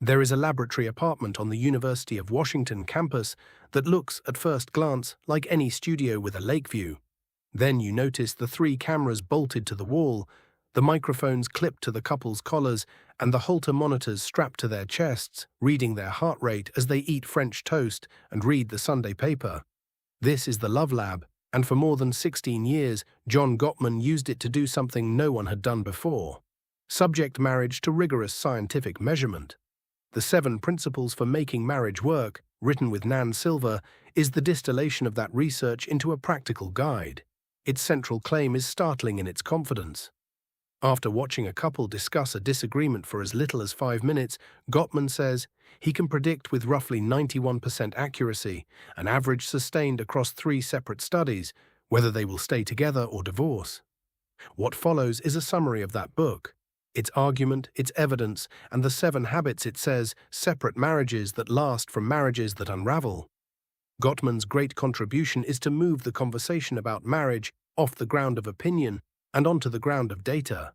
There is a laboratory apartment on the University of Washington campus that looks, at first glance, like any studio with a lake view. Then you notice the 3 cameras bolted to the wall, the microphones clipped to the couple's collars, and the Holter monitors strapped to their chests, reading their heart rate as they eat French toast and read the Sunday paper. This is the Love Lab, and for more than 16 years, John Gottman used it to do something no one had done before: subject marriage to rigorous scientific measurement. The 7 Principles for Making Marriage Work, written with Nan Silver, is the distillation of that research into a practical guide. Its central claim is startling in its confidence. After watching a couple discuss a disagreement for as little as 5 minutes, Gottman says he can predict with roughly 91% accuracy, an average sustained across 3 separate studies, whether they will stay together or divorce. What follows is a summary of that book: its argument, its evidence, and the 7 habits it says separate marriages that last from marriages that unravel. Gottman's great contribution is to move the conversation about marriage off the ground of opinion and onto the ground of data.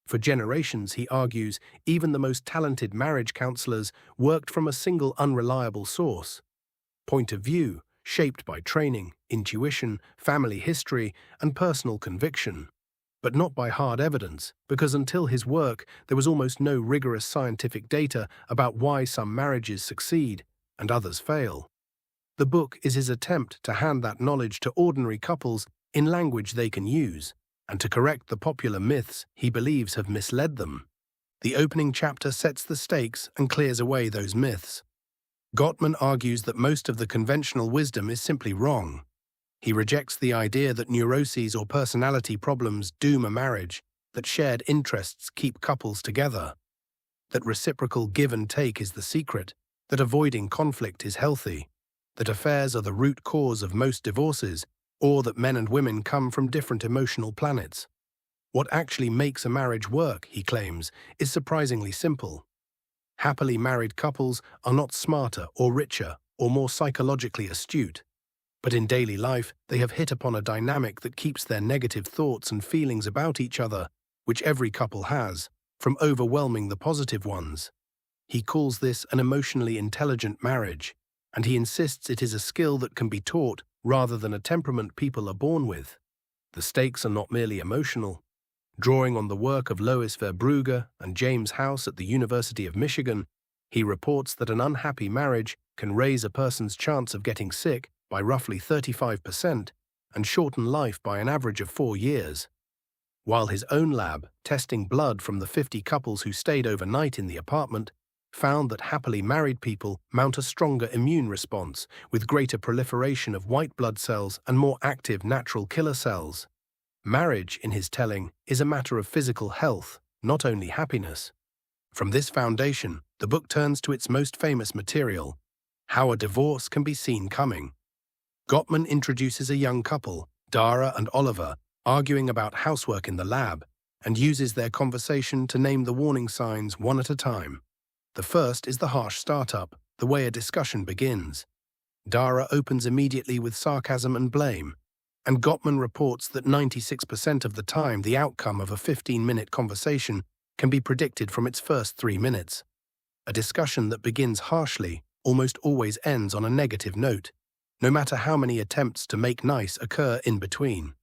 For generations, he argues, even the most talented marriage counselors worked from a single unreliable source. Point of view, shaped by training, intuition, family history, and personal conviction. But not by hard evidence, because until his work, there was almost no rigorous scientific data about why some marriages succeed and others fail. The book is his attempt to hand that knowledge to ordinary couples in language they can use, and to correct the popular myths he believes have misled them. The opening chapter sets the stakes and clears away those myths. Gottman argues that most of the conventional wisdom is simply wrong. He rejects the idea that neuroses or personality problems doom a marriage, that shared interests keep couples together, that reciprocal give and take is the secret, that avoiding conflict is healthy, that affairs are the root cause of most divorces, or that men and women come from different emotional planets. What actually makes a marriage work, he claims, is surprisingly simple. Happily married couples are not smarter or richer or more psychologically astute, but in daily life they have hit upon a dynamic that keeps their negative thoughts and feelings about each other, which every couple has, from overwhelming the positive ones. He calls this an emotionally intelligent marriage, and he insists it is a skill that can be taught rather than a temperament people are born with. The stakes are not merely emotional. Drawing on the work of Lois Verbrugge and James House at the University of Michigan, he reports that an unhappy marriage can raise a person's chance of getting sick by roughly 35% and shorten life by an average of 4 years. While his own lab, testing blood from the 50 couples who stayed overnight in the apartment, found that happily married people mount a stronger immune response with greater proliferation of white blood cells and more active natural killer cells. Marriage, in his telling, is a matter of physical health, not only happiness. From this foundation, the book turns to its most famous material: How a Divorce Can Be Seen Coming. Gottman introduces a young couple, Dara and Oliver, arguing about housework in the lab, and uses their conversation to name the warning signs one at a time. The first is the harsh startup, the way a discussion begins. Dara opens immediately with sarcasm and blame, and Gottman reports that 96% of the time the outcome of a 15-minute conversation can be predicted from its first 3 minutes. A discussion that begins harshly almost always ends on a negative note, no matter how many attempts to make nice occur in between.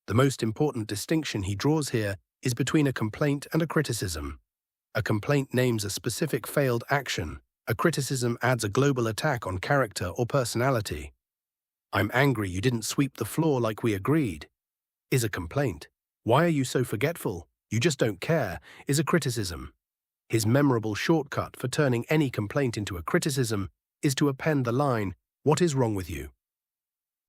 The most important distinction he draws here is between a complaint and a criticism. A complaint names a specific failed action. A criticism adds a global attack on character or personality. "I'm angry you didn't sweep the floor like we agreed," is a complaint. "Why are you so forgetful? You just don't care," is a criticism. His memorable shortcut for turning any complaint into a criticism is to append the line, "What is wrong with you?"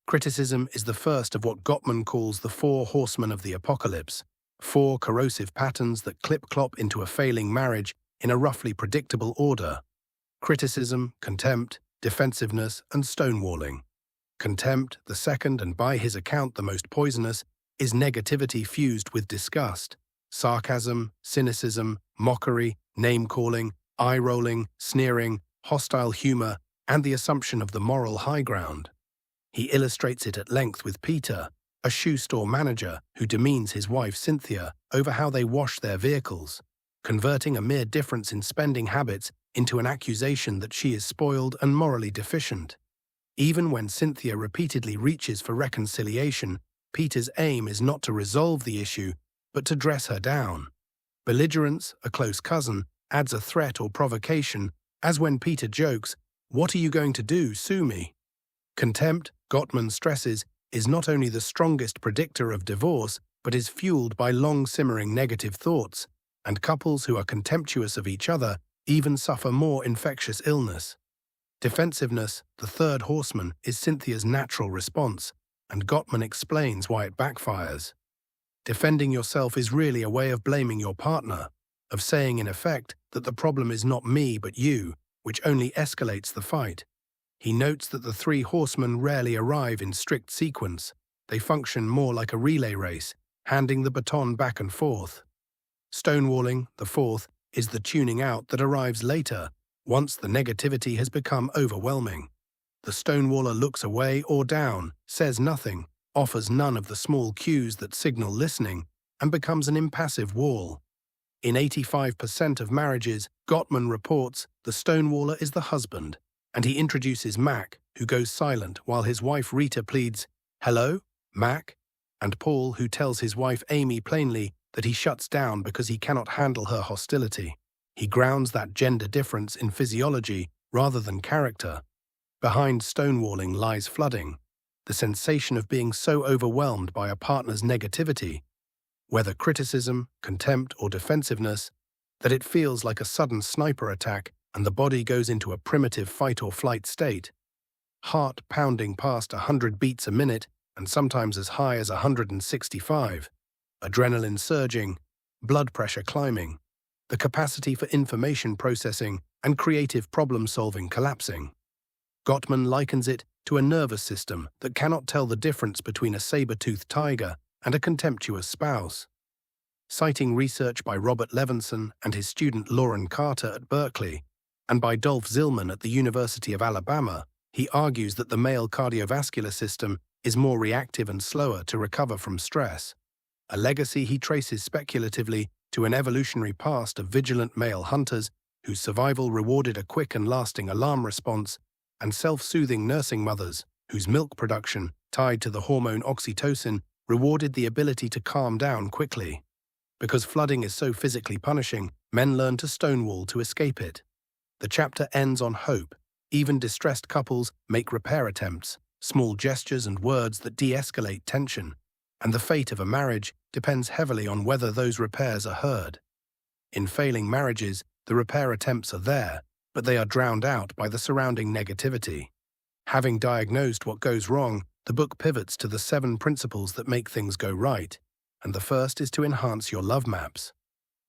Criticism is the first of what Gottman calls the 4 horsemen of the apocalypse, 4 corrosive patterns that clip-clop into a failing marriage in a roughly predictable order: criticism, contempt, defensiveness, and stonewalling. Contempt, the second and by his account the most poisonous, is negativity fused with disgust. Sarcasm, cynicism, mockery, name-calling, eye-rolling, sneering, hostile humor, and the assumption of the moral high ground. He illustrates it at length with Peter, a shoe store manager who demeans his wife Cynthia over how they wash their vehicles, converting a mere difference in spending habits into an accusation that she is spoiled and morally deficient. Even when Cynthia repeatedly reaches for reconciliation, Peter's aim is not to resolve the issue, but to dress her down. Belligerence, a close cousin, adds a threat or provocation, as when Peter jokes, "What are you going to do, sue me?" Contempt, Gottman stresses, is not only the strongest predictor of divorce, but is fueled by long-simmering negative thoughts, and couples who are contemptuous of each other even suffer more infectious illness. Defensiveness, the third horseman, is Cynthia's natural response, and Gottman explains why it backfires. Defending yourself is really a way of blaming your partner, of saying in effect that the problem is not me but you, which only escalates the fight. He notes that the three horsemen rarely arrive in strict sequence. They function more like a relay race, handing the baton back and forth. Stonewalling, the fourth, is the tuning out that arrives later, once the negativity has become overwhelming. The stonewaller looks away or down, says nothing, offers none of the small cues that signal listening, and becomes an impassive wall. In 85% of marriages, Gottman reports, the stonewaller is the husband, and he introduces Mac, who goes silent while his wife Rita pleads, "Hello, Mac?" and Paul, who tells his wife Amy plainly that he shuts down because he cannot handle her hostility. He grounds that gender difference in physiology rather than character. Behind stonewalling lies flooding, the sensation of being so overwhelmed by a partner's negativity, whether criticism, contempt, or defensiveness, that it feels like a sudden sniper attack and the body goes into a primitive fight-or-flight state. Heart pounding past 100 beats a minute and sometimes as high as 165. Adrenaline surging, blood pressure climbing, the capacity for information processing and creative problem-solving collapsing. Gottman likens it to a nervous system that cannot tell the difference between a saber-toothed tiger and a contemptuous spouse. Citing research by Robert Levinson and his student Lauren Carter at Berkeley, and by Dolph Zillman at the University of Alabama, he argues that the male cardiovascular system is more reactive and slower to recover from stress, a legacy he traces speculatively to an evolutionary past of vigilant male hunters whose survival rewarded a quick and lasting alarm response, and self-soothing nursing mothers whose milk production, tied to the hormone oxytocin, rewarded the ability to calm down quickly. Because flooding is so physically punishing, men learn to stonewall to escape it. The chapter ends on hope. Even distressed couples make repair attempts, small gestures and words that de-escalate tension, and the fate of a marriage depends heavily on whether those repairs are heard. In failing marriages, the repair attempts are there, but they are drowned out by the surrounding negativity. Having diagnosed what goes wrong, the book pivots to the 7 principles that make things go right, and the first is to enhance your love maps.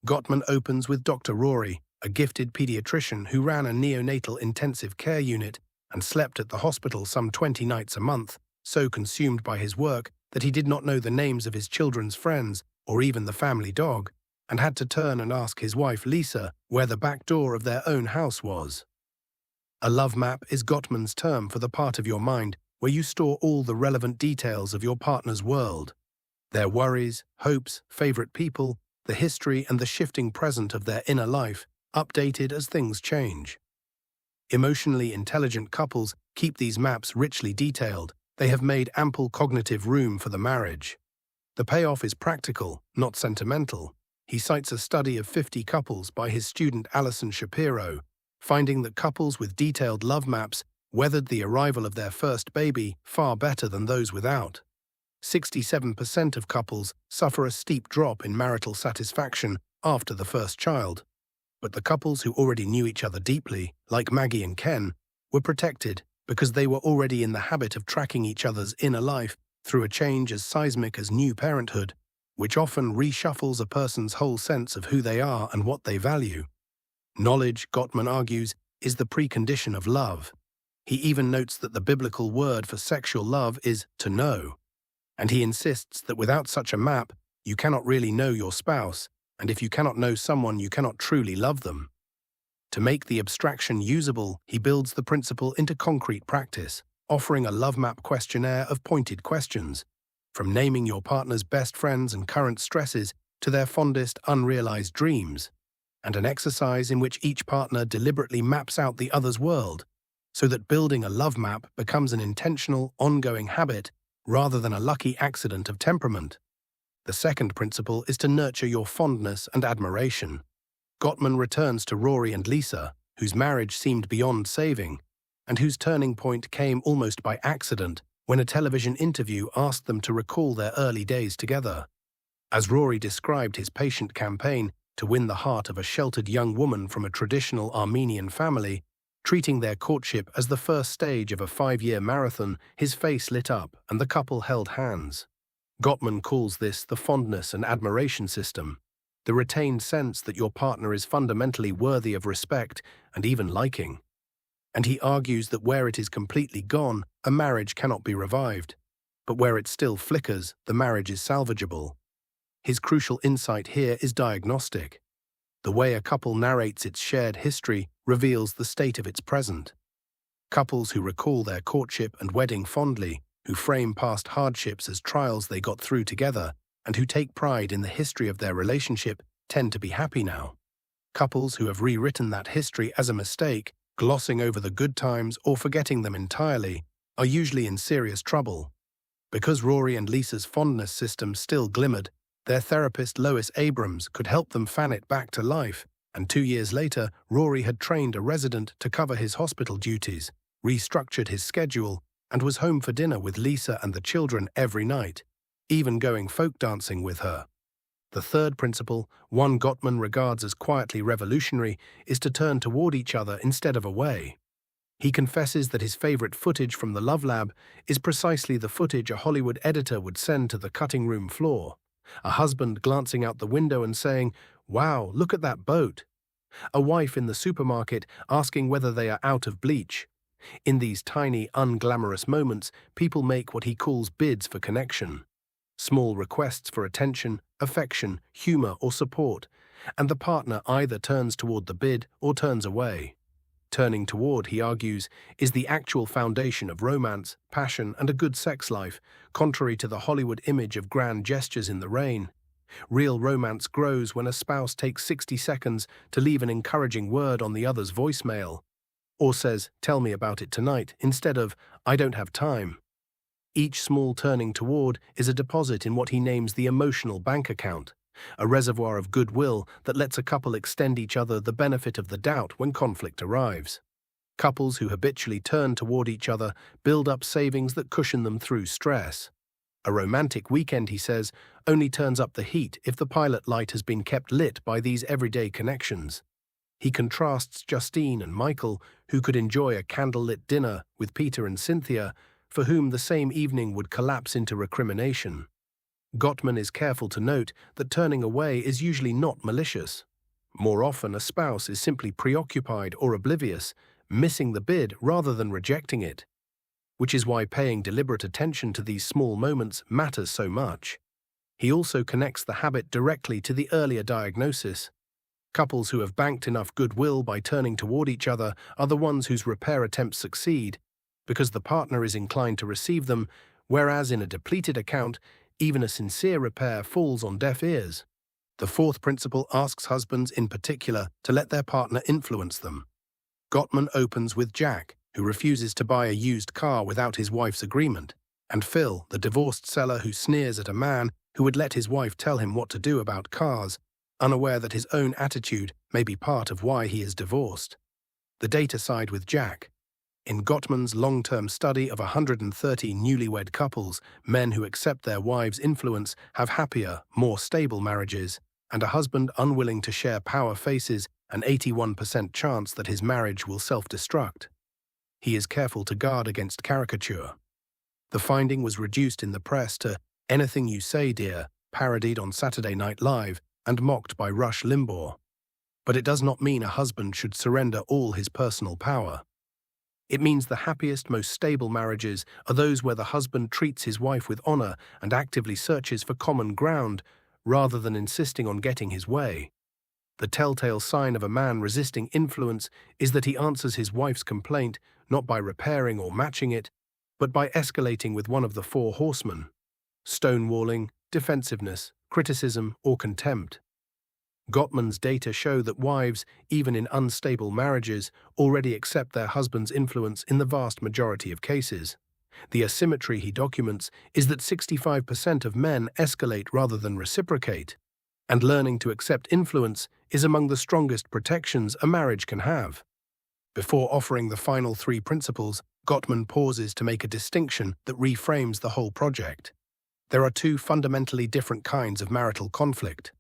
Gottman opens with Dr. Rory, a gifted pediatrician who ran a neonatal intensive care unit and slept at the hospital some 20 nights a month, so consumed by his work that he did not know the names of his children's friends or even the family dog, and had to turn and ask his wife Lisa where the back door of their own house was. A love map is Gottman's term for the part of your mind where you store all the relevant details of your partner's world, their worries, hopes, favorite people, the history and the shifting present of their inner life, updated as things change. Emotionally intelligent couples keep these maps richly detailed. They have made ample cognitive room for the marriage. The payoff is practical, not sentimental. He cites a study of 50 couples by his student Alison Shapiro, finding that couples with detailed love maps weathered the arrival of their first baby far better than those without. 67% of couples suffer a steep drop in marital satisfaction after the first child. But the couples who already knew each other deeply, like Maggie and Ken, were protected because they were already in the habit of tracking each other's inner life through a change as seismic as new parenthood, which often reshuffles a person's whole sense of who they are and what they value. Knowledge, Gottman argues, is the precondition of love. He even notes that the biblical word for sexual love is to know, and he insists that without such a map, you cannot really know your spouse, and if you cannot know someone, you cannot truly love them. To make the abstraction usable, he builds the principle into concrete practice, offering a love map questionnaire of pointed questions, from naming your partner's best friends and current stresses to their fondest unrealized dreams. and an exercise in which each partner deliberately maps out the other's world, so that building a love map becomes an intentional, ongoing habit rather than a lucky accident of temperament. The second principle is to nurture your fondness and admiration. Gottman returns to Rory and Lisa, whose marriage seemed beyond saving, and whose turning point came almost by accident when a television interview asked them to recall their early days together. As Rory described his patient campaign to win the heart of a sheltered young woman from a traditional Armenian family, treating their courtship as the first stage of a 5-year marathon, his face lit up and the couple held hands. Gottman calls this the fondness and admiration system, the retained sense that your partner is fundamentally worthy of respect and even liking. And he argues that where it is completely gone, a marriage cannot be revived, but where it still flickers, the marriage is salvageable. His crucial insight here is diagnostic. The way a couple narrates its shared history reveals the state of its present. Couples who recall their courtship and wedding fondly, who frame past hardships as trials they got through together, and who take pride in the history of their relationship, tend to be happy now. Couples who have rewritten that history as a mistake, glossing over the good times or forgetting them entirely, are usually in serious trouble. Because Rory and Lisa's fondness system still glimmered, their therapist Lois Abrams could help them fan it back to life, and 2 years later, Rory had trained a resident to cover his hospital duties, restructured his schedule, and was home for dinner with Lisa and the children every night, even going folk dancing with her. The third principle, one Gottman regards as quietly revolutionary, is to turn toward each other instead of away. He confesses that his favorite footage from the Love Lab is precisely the footage a Hollywood editor would send to the cutting room floor. A husband glancing out the window and saying, "Wow, look at that boat." A wife in the supermarket asking whether they are out of bleach. In these tiny, unglamorous moments, people make what he calls bids for connection. Small requests for attention, affection, humor, or support, and the partner either turns toward the bid or turns away. Turning toward, he argues, is the actual foundation of romance, passion, and a good sex life, contrary to the Hollywood image of grand gestures in the rain. Real romance grows when a spouse takes 60 seconds to leave an encouraging word on the other's voicemail, or says, "Tell me about it tonight," instead of, "I don't have time." Each small turning toward is a deposit in what he names the emotional bank account, a reservoir of goodwill that lets a couple extend each other the benefit of the doubt when conflict arrives. Couples who habitually turn toward each other build up savings that cushion them through stress. A romantic weekend, he says, only turns up the heat if the pilot light has been kept lit by these everyday connections. He contrasts Justine and Michael, who could enjoy a candlelit dinner, with Peter and Cynthia, for whom the same evening would collapse into recrimination. Gottman is careful to note that turning away is usually not malicious. More often, a spouse is simply preoccupied or oblivious, missing the bid rather than rejecting it, which is why paying deliberate attention to these small moments matters so much. He also connects the habit directly to the earlier diagnosis. Couples who have banked enough goodwill by turning toward each other are the ones whose repair attempts succeed, because the partner is inclined to receive them, whereas in a depleted account, even a sincere repair falls on deaf ears. The fourth principle asks husbands in particular to let their partner influence them. Gottman opens with Jack, who refuses to buy a used car without his wife's agreement, and Phil, the divorced seller who sneers at a man who would let his wife tell him what to do about cars, unaware that his own attitude may be part of why he is divorced. The data side with Jack. In Gottman's long-term study of 130 newlywed couples, men who accept their wives' influence have happier, more stable marriages, and a husband unwilling to share power faces an 81% chance that his marriage will self-destruct. He is careful to guard against caricature. The finding was reduced in the press to "Anything You Say, Dear," parodied on Saturday Night Live and mocked by Rush Limbaugh. But it does not mean a husband should surrender all his personal power. It means the happiest, most stable marriages are those where the husband treats his wife with honor and actively searches for common ground, rather than insisting on getting his way. The telltale sign of a man resisting influence is that he answers his wife's complaint not by repairing or matching it, but by escalating with one of the four horsemen: stonewalling, defensiveness, criticism, or contempt. Gottman's data show that wives, even in unstable marriages, already accept their husband's influence in the vast majority of cases. The asymmetry he documents is that 65% of men escalate rather than reciprocate, and learning to accept influence is among the strongest protections a marriage can have. Before offering the final three principles, Gottman pauses to make a distinction that reframes the whole project. There are two fundamentally different kinds of marital conflict.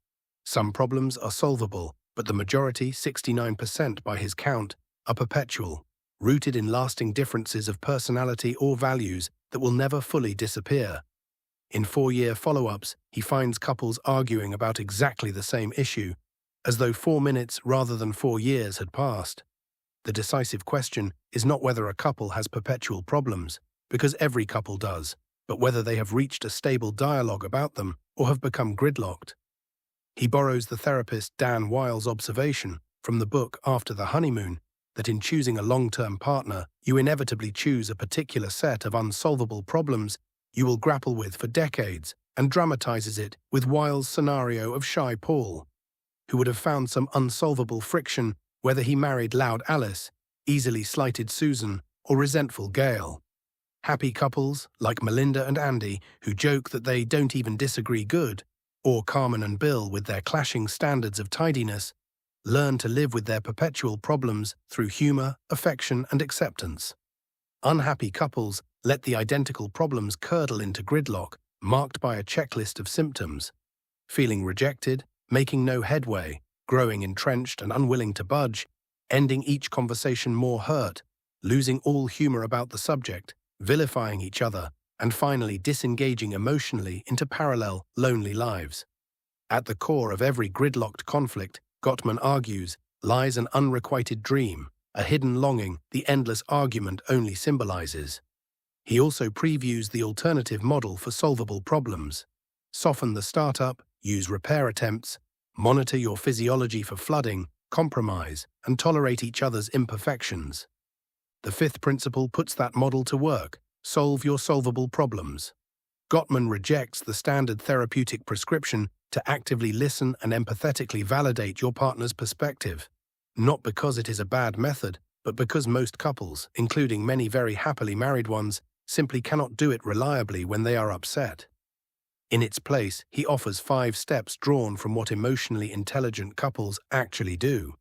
Some problems are solvable, but the majority, 69% by his count, are perpetual, rooted in lasting differences of personality or values that will never fully disappear. In 4-year follow-ups, he finds couples arguing about exactly the same issue, as though 4 minutes rather than 4 years had passed. The decisive question is not whether a couple has perpetual problems, because every couple does, but whether they have reached a stable dialogue about them or have become gridlocked. He borrows the therapist Dan Weil's observation from the book After the Honeymoon that in choosing a long-term partner, you inevitably choose a particular set of unsolvable problems you will grapple with for decades, and dramatizes it with Weil's scenario of shy Paul, who would have found some unsolvable friction whether he married loud Alice, easily slighted Susan, or resentful Gail. Happy couples, like Melinda and Andy, who joke that they don't even disagree good, or Carmen and Bill with their clashing standards of tidiness, learn to live with their perpetual problems through humor, affection, and acceptance. Unhappy couples let the identical problems curdle into gridlock, marked by a checklist of symptoms: feeling rejected, making no headway, growing entrenched and unwilling to budge, ending each conversation more hurt, losing all humor about the subject, vilifying each other, and finally disengaging emotionally into parallel, lonely lives. At the core of every gridlocked conflict, Gottman argues, lies an unrequited dream, a hidden longing the endless argument only symbolizes. He also previews the alternative model for solvable problems. Soften the startup, use repair attempts, monitor your physiology for flooding, compromise, and tolerate each other's imperfections. The fifth principle puts that model to work: solve your solvable problems. Gottman rejects the standard therapeutic prescription to actively listen and empathetically validate your partner's perspective, not because it is a bad method, but because most couples, including many very happily married ones, simply cannot do it reliably when they are upset. In its place, he offers 5 steps drawn from what emotionally intelligent couples actually do.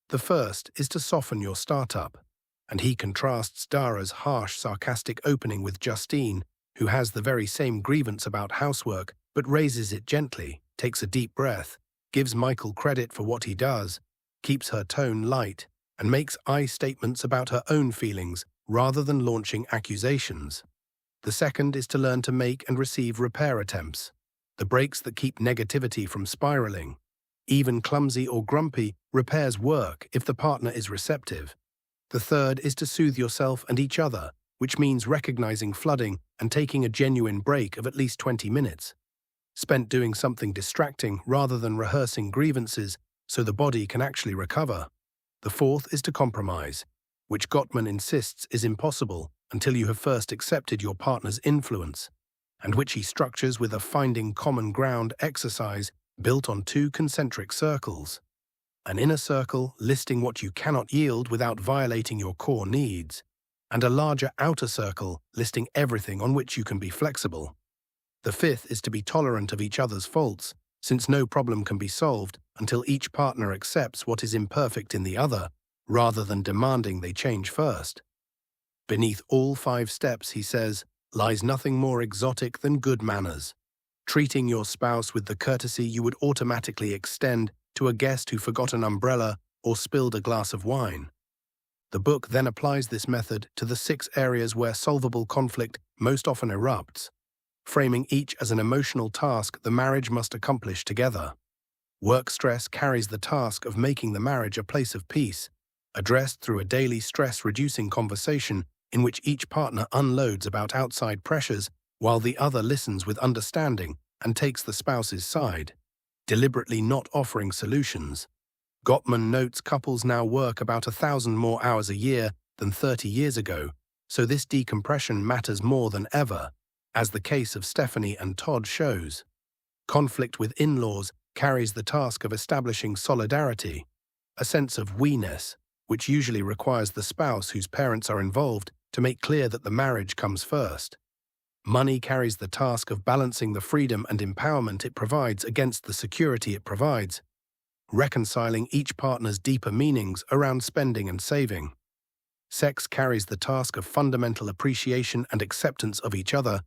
The first is to soften your startup, and he contrasts Dara's harsh, sarcastic opening with Justine, who has the very same grievance about housework but raises it gently, takes a deep breath, gives Michael credit for what he does, keeps her tone light, and makes I statements about her own feelings rather than launching accusations. The second is to learn to make and receive repair attempts, the brakes that keep negativity from spiraling. Even clumsy or grumpy, repairs work if the partner is receptive. The third is to soothe yourself and each other, which means recognizing flooding and taking a genuine break of at least 20 minutes, spent doing something distracting rather than rehearsing grievances so the body can actually recover. The fourth is to compromise, which Gottman insists is impossible until you have first accepted your partner's influence, and which he structures with a finding common ground exercise built on 2 concentric circles. An inner circle listing what you cannot yield without violating your core needs, and a larger outer circle listing everything on which you can be flexible. The fifth is to be tolerant of each other's faults, since no problem can be solved until each partner accepts what is imperfect in the other, rather than demanding they change first. Beneath all 5 steps, he says, lies nothing more exotic than good manners, treating your spouse with the courtesy you would automatically extend to a guest who forgot an umbrella or spilled a glass of wine. The book then applies this method to the 6 areas where solvable conflict most often erupts, framing each as an emotional task the marriage must accomplish together. Work stress carries the task of making the marriage a place of peace, addressed through a daily stress-reducing conversation in which each partner unloads about outside pressures while the other listens with understanding and takes the spouse's side, deliberately not offering solutions. Gottman notes couples now work about 1,000 more hours a year than 30 years ago, so this decompression matters more than ever, as the case of Stephanie and Todd shows. Conflict with in-laws carries the task of establishing solidarity, a sense of we-ness, which usually requires the spouse whose parents are involved to make clear that the marriage comes first. Money carries the task of balancing the freedom and empowerment it provides against the security it provides, reconciling each partner's deeper meanings around spending and saving. Sex carries the task of fundamental appreciation and acceptance of each other,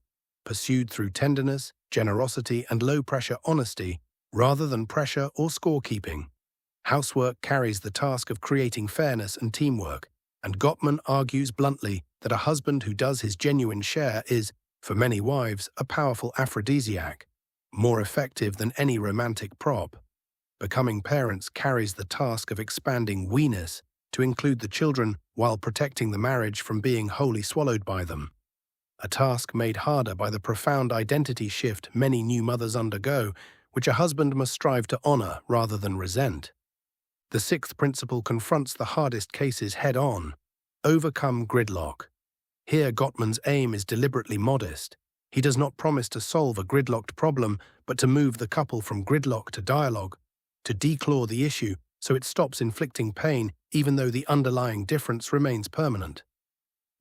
pursued through tenderness, generosity, and low-pressure honesty, rather than pressure or scorekeeping. Housework carries the task of creating fairness and teamwork, and Gottman argues bluntly that a husband who does his genuine share is, for many wives, a powerful aphrodisiac, more effective than any romantic prop. Becoming parents carries the task of expanding we-ness to include the children while protecting the marriage from being wholly swallowed by them. A task made harder by the profound identity shift many new mothers undergo, which a husband must strive to honor rather than resent. The sixth principle confronts the hardest cases head-on: overcome gridlock. Here, Gottman's aim is deliberately modest. He does not promise to solve a gridlocked problem, but to move the couple from gridlock to dialogue, to declaw the issue so it stops inflicting pain even though the underlying difference remains permanent.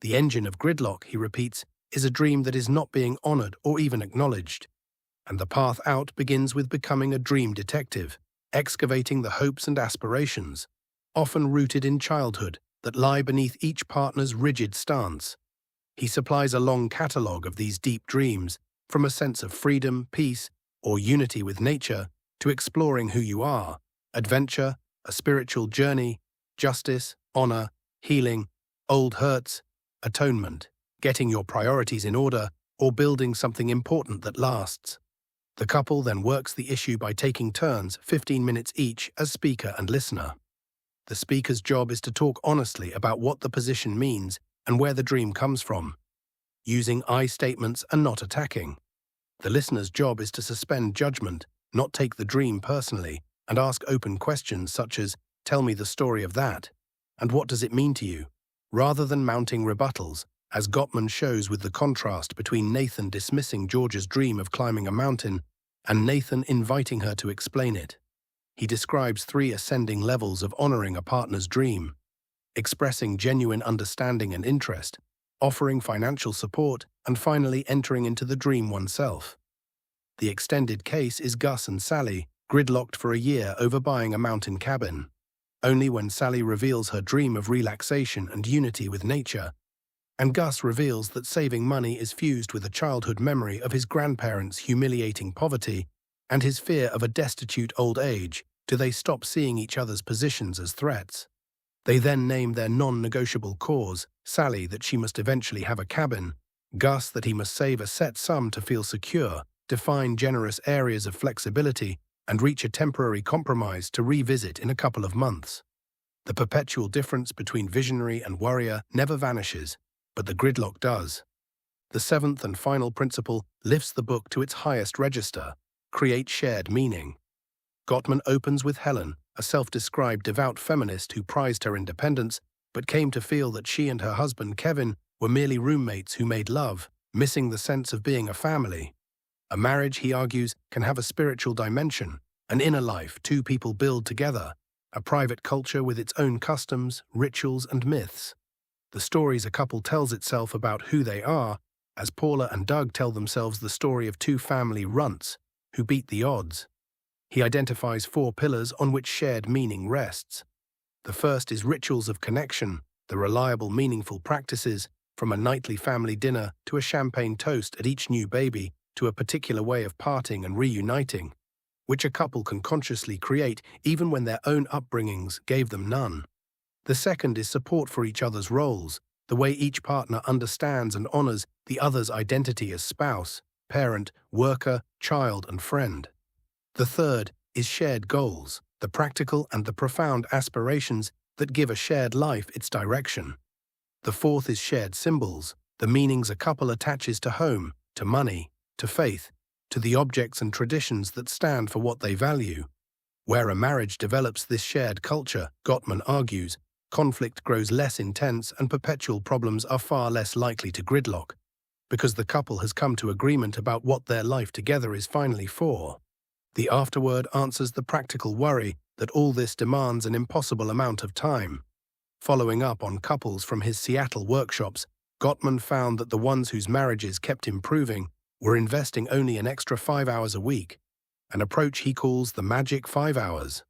The engine of gridlock, he repeats, is a dream that is not being honored or even acknowledged. And the path out begins with becoming a dream detective, excavating the hopes and aspirations, often rooted in childhood, that lie beneath each partner's rigid stance. He supplies a long catalogue of these deep dreams, from a sense of freedom, peace, or unity with nature, to exploring who you are, adventure, a spiritual journey, justice, honor, healing, old hurts, atonement, getting your priorities in order, or building something important that lasts. The couple then works the issue by taking turns, 15 minutes each, as speaker and listener. The speaker's job is to talk honestly about what the position means and where the dream comes from, using I statements and not attacking. The listener's job is to suspend judgment, not take the dream personally, and ask open questions such as, "Tell me the story of that," and "What does it mean to you?" rather than mounting rebuttals, as Gottman shows with the contrast between Nathan dismissing George's dream of climbing a mountain and Nathan inviting her to explain it. He describes 3 ascending levels of honoring a partner's dream: expressing genuine understanding and interest, offering financial support, and finally entering into the dream oneself. The extended case is Gus and Sally, gridlocked for a year over buying a mountain cabin. Only when Sally reveals her dream of relaxation and unity with nature, and Gus reveals that saving money is fused with a childhood memory of his grandparents' humiliating poverty and his fear of a destitute old age, do they stop seeing each other's positions as threats. They then name their non-negotiable cause, Sally that she must eventually have a cabin, Gus that he must save a set sum to feel secure, define generous areas of flexibility, and reach a temporary compromise to revisit in a couple of months. The perpetual difference between visionary and warrior never vanishes, but the gridlock does. The seventh and final principle lifts the book to its highest register: create shared meaning. Gottman opens with Helen, a self-described devout feminist who prized her independence, but came to feel that she and her husband Kevin were merely roommates who made love, missing the sense of being a family. A marriage, he argues, can have a spiritual dimension, an inner life 2 people build together, a private culture with its own customs, rituals, and myths. The stories a couple tells itself about who they are, as Paula and Doug tell themselves the story of 2 family runts who beat the odds. He identifies 4 pillars on which shared meaning rests. The first is rituals of connection, the reliable, meaningful practices, from a nightly family dinner to a champagne toast at each new baby to a particular way of parting and reuniting, which a couple can consciously create even when their own upbringings gave them none. The second is support for each other's roles, the way each partner understands and honors the other's identity as spouse, parent, worker, child, and friend. The third is shared goals, the practical and the profound aspirations that give a shared life its direction. The fourth is shared symbols, the meanings a couple attaches to home, to money, to faith, to the objects and traditions that stand for what they value. Where a marriage develops this shared culture, Gottman argues, conflict grows less intense and perpetual problems are far less likely to gridlock, because the couple has come to agreement about what their life together is finally for. The afterword answers the practical worry that all this demands an impossible amount of time. Following up on couples from his Seattle workshops, Gottman found that the ones whose marriages kept improving were investing only an extra 5 hours a week, an approach he calls the magic 5 hours.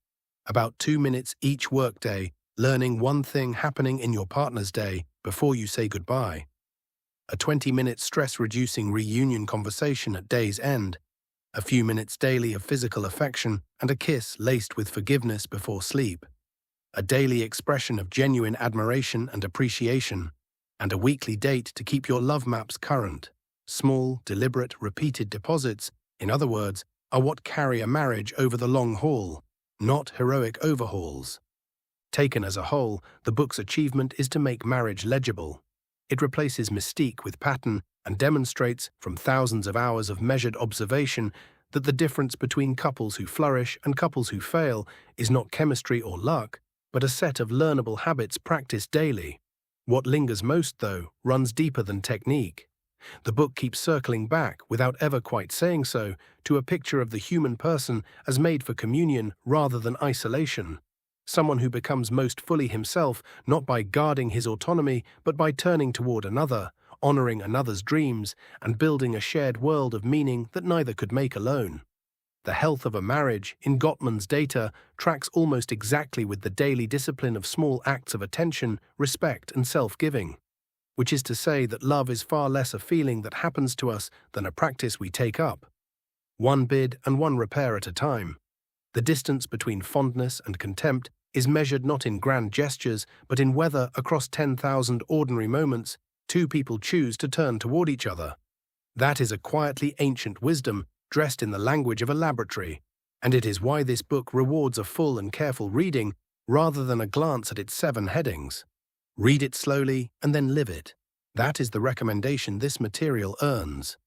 About 2 minutes each workday, learning one thing happening in your partner's day before you say goodbye. A 20-minute stress-reducing reunion conversation at day's end, a few minutes daily of physical affection and a kiss laced with forgiveness before sleep, a daily expression of genuine admiration and appreciation, and a weekly date to keep your love maps current. Small, deliberate, repeated deposits, in other words, are what carry a marriage over the long haul, not heroic overhauls. Taken as a whole, the book's achievement is to make marriage legible. It replaces mystique with pattern and demonstrates, from thousands of hours of measured observation, that the difference between couples who flourish and couples who fail is not chemistry or luck, but a set of learnable habits practiced daily. What lingers most, though, runs deeper than technique. The book keeps circling back, without ever quite saying so, to a picture of the human person as made for communion rather than isolation. Someone who becomes most fully himself, not by guarding his autonomy, but by turning toward another, honoring another's dreams, and building a shared world of meaning that neither could make alone. The health of a marriage, in Gottman's data, tracks almost exactly with the daily discipline of small acts of attention, respect, and self-giving. Which is to say that love is far less a feeling that happens to us than a practice we take up. One bid and one repair at a time. The distance between fondness and contempt is measured not in grand gestures, but in whether, across 10,000 ordinary moments, two people choose to turn toward each other. That is a quietly ancient wisdom dressed in the language of a laboratory, and it is why this book rewards a full and careful reading rather than a glance at its 7 headings. Read it slowly and then live it. That is the recommendation this material earns.